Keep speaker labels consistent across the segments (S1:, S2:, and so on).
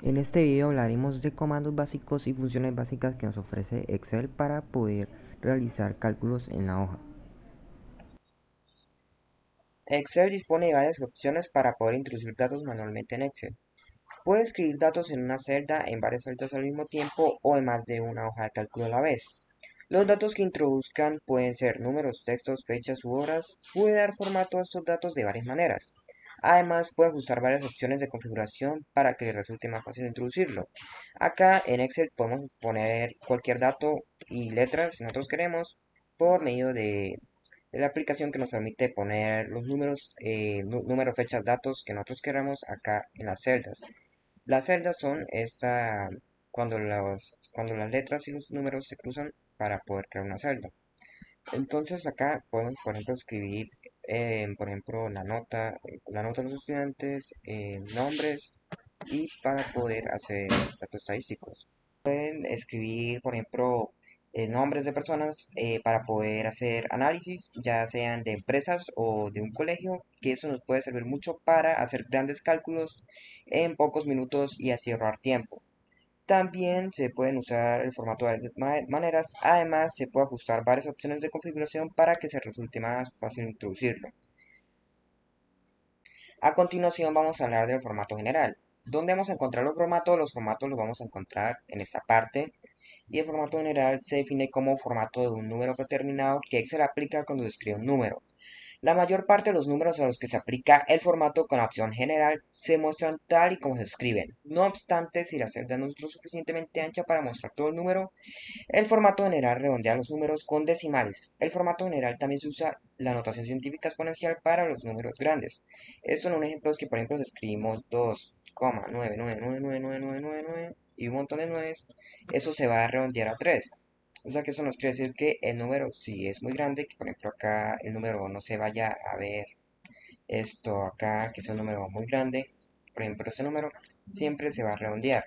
S1: En este video hablaremos de comandos básicos y funciones básicas que nos ofrece Excel para poder realizar cálculos en la hoja.
S2: Excel dispone de varias opciones para poder introducir datos manualmente en Excel. Puede escribir datos en una celda, en varias celdas al mismo tiempo o en más de una hoja de cálculo a la vez. Los datos que introduzcan pueden ser números, textos, fechas u horas. Puede dar formato a estos datos de varias maneras. Además, puede ajustar varias opciones de configuración para que le resulte más fácil introducirlo. Acá en Excel podemos poner cualquier dato y letras si nosotros queremos por medio de la aplicación que nos permite poner los números, número, fechas, datos que nosotros queramos acá en las celdas. Las celdas son cuando las letras y los números se cruzan para poder crear una celda. Entonces acá podemos, por ejemplo, escribir, por ejemplo, la nota de los estudiantes, nombres y para poder hacer datos estadísticos. Pueden escribir, por ejemplo, nombres de personas para poder hacer análisis, ya sean de empresas o de un colegio, que eso nos puede servir mucho para hacer grandes cálculos en pocos minutos y así ahorrar tiempo. También se pueden usar el formato de varias maneras, además se puede ajustar varias opciones de configuración para que se resulte más fácil introducirlo. A continuación vamos a hablar del formato general. ¿Dónde vamos a encontrar los formatos? Los formatos los vamos a encontrar en esta parte y el formato general se define como formato de un número determinado que Excel aplica cuando describe un número. La mayor parte de los números a los que se aplica el formato con la opción general se muestran tal y como se escriben. No obstante, si la celda no es lo suficientemente ancha para mostrar todo el número, el formato general redondea los números con decimales. El formato general también se usa la notación científica exponencial para los números grandes. Esto en un ejemplo es que, por ejemplo, si escribimos 2,9999999 y un montón de nueves, eso se va a redondear a 3. O sea que eso nos quiere decir que el número, si es muy grande, que por ejemplo acá el número no se vaya a ver esto acá, que es un número muy grande, por ejemplo ese número siempre se va a redondear.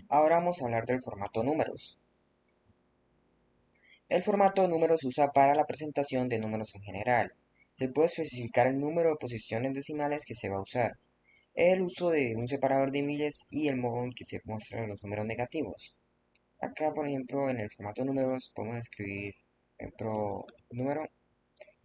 S2: Ahora vamos a hablar del formato números. El formato de números se usa para la presentación de números en general. Se puede especificar el número de posiciones decimales que se va a usar, el uso de un separador de miles y el modo en que se muestran los números negativos. Acá, por ejemplo, en el formato de números podemos escribir, por ejemplo, número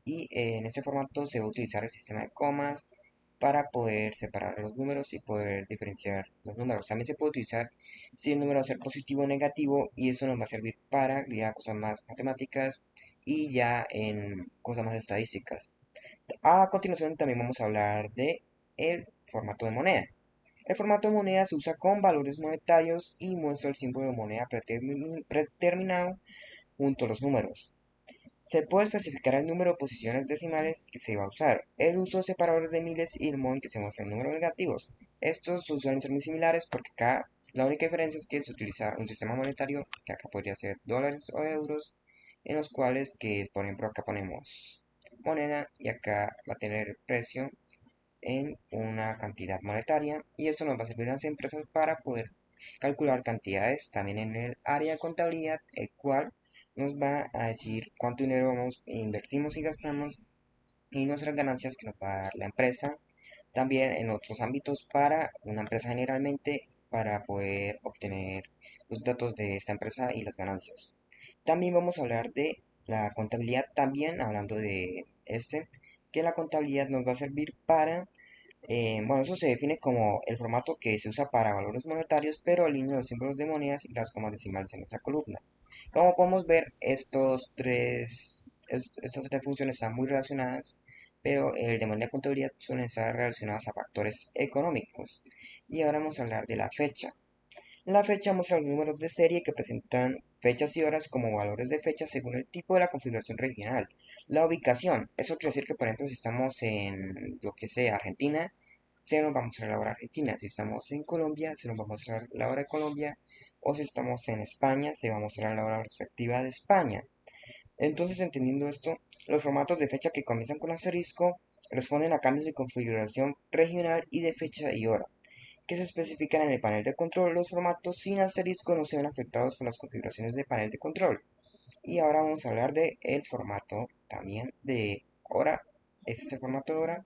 S2: y en ese formato se va a utilizar el sistema de comas para poder separar los números y poder diferenciar los números. También se puede utilizar si el número va a ser positivo o negativo y eso nos va a servir para ya cosas más matemáticas y ya en cosas más estadísticas. A continuación también vamos a hablar de el formato de moneda. El formato de moneda se usa con valores monetarios y muestra el símbolo de moneda predeterminado junto a los números. Se puede especificar el número de posiciones decimales que se va a usar, el uso de separadores de miles y el modo en que se muestran números negativos. Estos suelen ser muy similares porque acá la única diferencia es que se utiliza un sistema monetario, que acá podría ser dólares o euros, en los cuales que por ejemplo acá ponemos moneda y acá va a tener precio en una cantidad monetaria y esto nos va a servir a las empresas para poder calcular cantidades también en el área de contabilidad, el cual nos va a decir cuánto dinero invertimos y gastamos y nuestras ganancias que nos va a dar la empresa. También en otros ámbitos para una empresa generalmente para poder obtener los datos de esta empresa y las ganancias. También vamos a hablar de la contabilidad, también hablando de que la contabilidad nos va a servir para bueno, eso se define como el formato que se usa para valores monetarios, pero alinea los símbolos de monedas y las comas decimales en esa columna. Como podemos ver, estas tres funciones están muy relacionadas, pero el de manera de contabilidad suelen estar relacionadas a factores económicos. Y ahora vamos a hablar de la fecha. La fecha muestra los números de serie que presentan fechas y horas como valores de fecha según el tipo de la configuración regional. La ubicación, eso quiere decir que por ejemplo si estamos en, lo que sea, Argentina, se nos va a mostrar la hora argentina. Si estamos en Colombia, se nos va a mostrar la hora de Colombia. O si estamos en España, se va a mostrar la hora respectiva de España. Entonces, entendiendo esto, los formatos de fecha que comienzan con asterisco responden a cambios de configuración regional y de fecha y hora que se especifican en el panel de control. Los formatos sin asterisco no se ven afectados por las configuraciones de panel de control. Y ahora vamos a hablar del formato también de hora. Este es el formato de hora.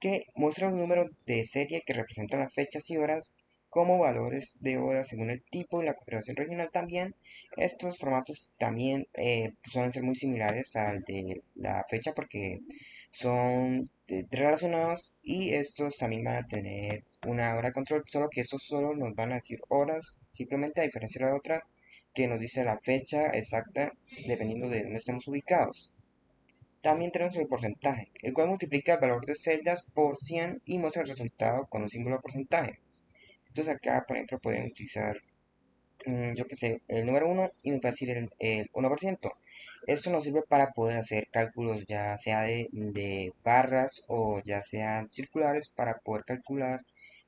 S2: que muestra un número de serie que representan las fechas y horas como valores de horas según el tipo y la configuración regional también. Estos formatos también suelen ser muy similares al de la fecha porque son relacionados y estos también van a tener una hora de control, solo que estos solo nos van a decir horas, simplemente a diferencia de la otra que nos dice la fecha exacta dependiendo de dónde estemos ubicados. También tenemos el porcentaje, el cual multiplica el valor de celdas por 100 y muestra el resultado con un símbolo de porcentaje. Entonces acá, por ejemplo, podemos utilizar, yo que sé, el número uno y nos va a decir el 1%. Esto nos sirve para poder hacer cálculos ya sea de barras o ya sean circulares para poder calcular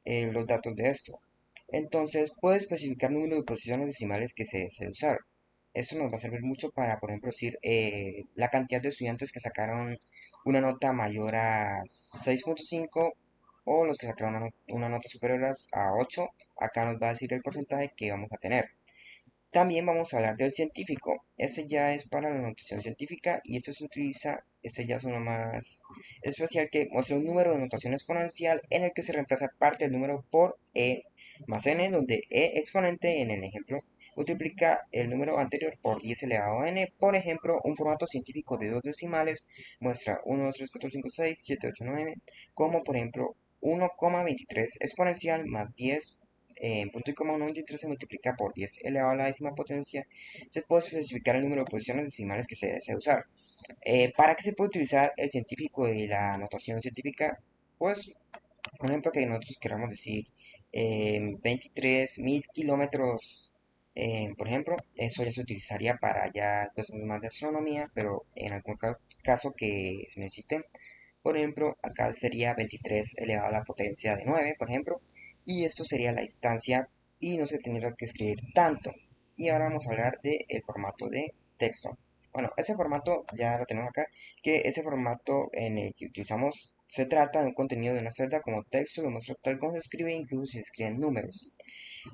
S2: los datos de esto. Entonces, puede especificar número de posiciones decimales que se desee usar. Eso nos va a servir mucho para, por ejemplo, decir la cantidad de estudiantes que sacaron una nota mayor a 6.5 o los que sacaron una nota superior a 8. Acá nos va a decir el porcentaje que vamos a tener. También vamos a hablar del científico. Este ya es para la notación científica y este se utiliza, este ya es uno más especial que muestra un número de notación exponencial en el que se reemplaza parte del número por e más n, donde e exponente en el ejemplo multiplica el número anterior por 10 elevado a n. Por ejemplo, un formato científico de dos decimales muestra 1, 2, 3, 4, 5, 6, 7, 8, 9, como por ejemplo 1,23 exponencial más 10 en punto y coma 1,23 se multiplica por 10 elevado a la décima potencia, se puede especificar el número de posiciones decimales que se desea usar. ¿Para qué se puede utilizar el científico y la notación científica? Pues, por ejemplo, que nosotros queramos decir 23.000 kilómetros, por ejemplo, eso ya se utilizaría para ya cosas más de astronomía, pero en algún caso que se necesite, por ejemplo, acá sería 23 elevado a la potencia de 9, por ejemplo, y esto sería la distancia y no se tendría que escribir tanto. Y ahora vamos a hablar del formato de texto. Bueno, ese formato ya lo tenemos acá, que ese formato en el que utilizamos se trata de un contenido de una celda como texto, lo muestra tal como se escribe, incluso si se escriben números.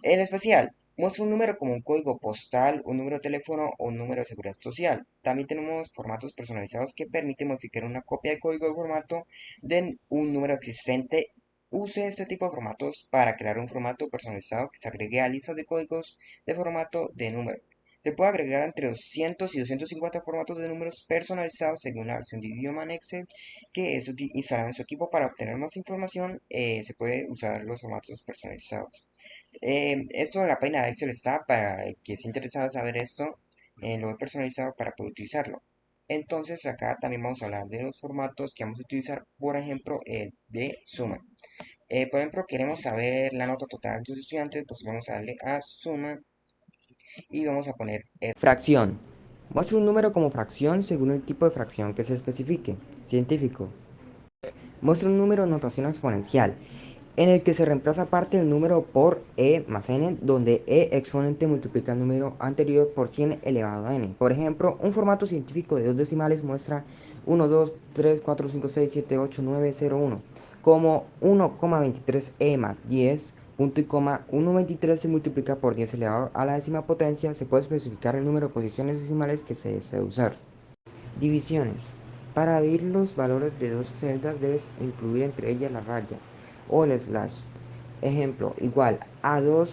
S2: El especial muestra un número como un código postal, un número de teléfono o un número de seguridad social. También tenemos formatos personalizados que permiten modificar una copia de código de formato de un número existente. Use este tipo de formatos para crear un formato personalizado que se agregue a listas de códigos de formato de número. Se puede agregar entre 200 y 250 formatos de números personalizados según la versión de idioma en Excel que es instalado en su equipo. Para obtener más información, se puede usar los formatos personalizados. Esto en la página de Excel está para el que esté interesado en saber esto, lo he personalizado para poder utilizarlo. Entonces acá también vamos a hablar de los formatos que vamos a utilizar, por ejemplo, el de suma. Por ejemplo, queremos saber la nota total de los estudiantes, pues vamos a darle a suma y vamos a poner
S1: Fracción. Muestra un número como fracción según el tipo de fracción que se especifique. Científico. Muestra un número de notación exponencial, en el que se reemplaza parte del número por e más n, donde e exponente multiplica el número anterior por 100 elevado a n. Por ejemplo, un formato científico de dos decimales muestra 1, 2, 3, 4, 5, 6, 7, 8, 9, 0, 1, como 1,23 e más 10, punto y coma 1,23 se multiplica por 10 elevado a la décima potencia. Se puede especificar el número de posiciones decimales que se desea usar. Divisiones. Para dividir los valores de dos celdas debes incluir entre ellas la raya o el slash. Ejemplo, igual A2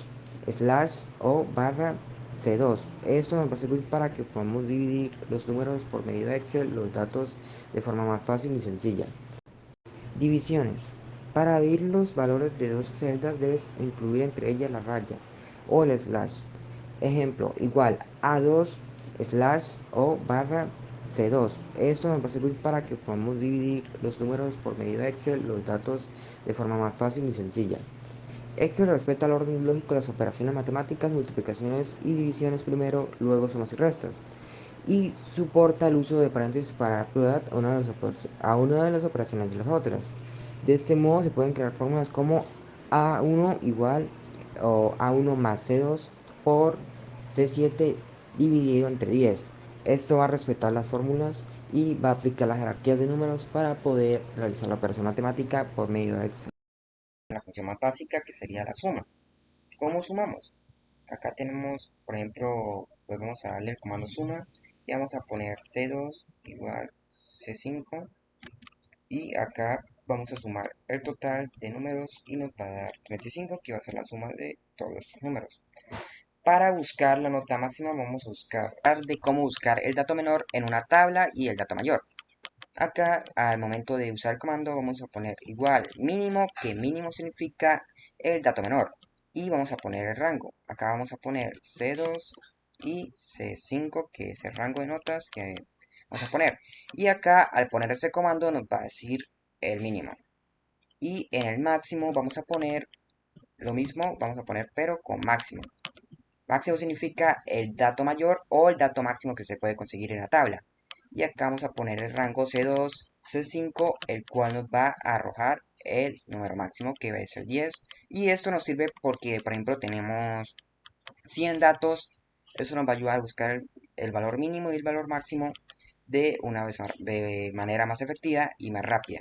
S1: slash o barra C2. Esto nos va a servir para que podamos dividir los números por medio de Excel, los datos de forma más fácil y sencilla. Divisiones. Para dividir los valores de dos celdas debes incluir entre ellas la raya o el slash. Ejemplo, igual A2 slash o barra C2. Esto nos va a servir para que podamos dividir los números por medio de Excel, los datos de forma más fácil y sencilla. Excel respeta el orden lógico de las operaciones matemáticas, multiplicaciones y divisiones primero, luego sumas y restas. Y soporta el uso de paréntesis para dar prioridad a una de las operaciones de las otras. De este modo se pueden crear fórmulas como A1 igual o A1 más C2 por C7 dividido entre 10. Esto va a respetar las fórmulas y va a aplicar las jerarquías de números para poder realizar la operación matemática por medio de Excel.
S2: la función más básica que sería la suma. ¿Cómo sumamos? Acá tenemos, por ejemplo, pues vamos a darle el comando suma y vamos a poner C2 igual C5 Y acá vamos a sumar el total de números y nos va a dar 35, que va a ser la suma de todos los números. Para buscar la nota máxima vamos a buscar de cómo buscar el dato menor en una tabla y el dato mayor. Acá al momento de usar el comando vamos a poner igual mínimo, que mínimo significa el dato menor. Y vamos a poner el rango. Acá vamos a poner C2 y C5, que es el rango de notas que vamos a poner. Y acá al poner ese comando nos va a decir el mínimo. Y en el máximo vamos a poner lo mismo, vamos a poner pero con máximo. Máximo significa el dato mayor o el dato máximo que se puede conseguir en la tabla. Y acá vamos a poner el rango C2, C5, el cual nos va a arrojar el número máximo, que es el 10. Y esto nos sirve porque, por ejemplo, tenemos 100 datos. Eso nos va a ayudar a buscar el valor mínimo y el valor máximo de manera más efectiva y más rápida.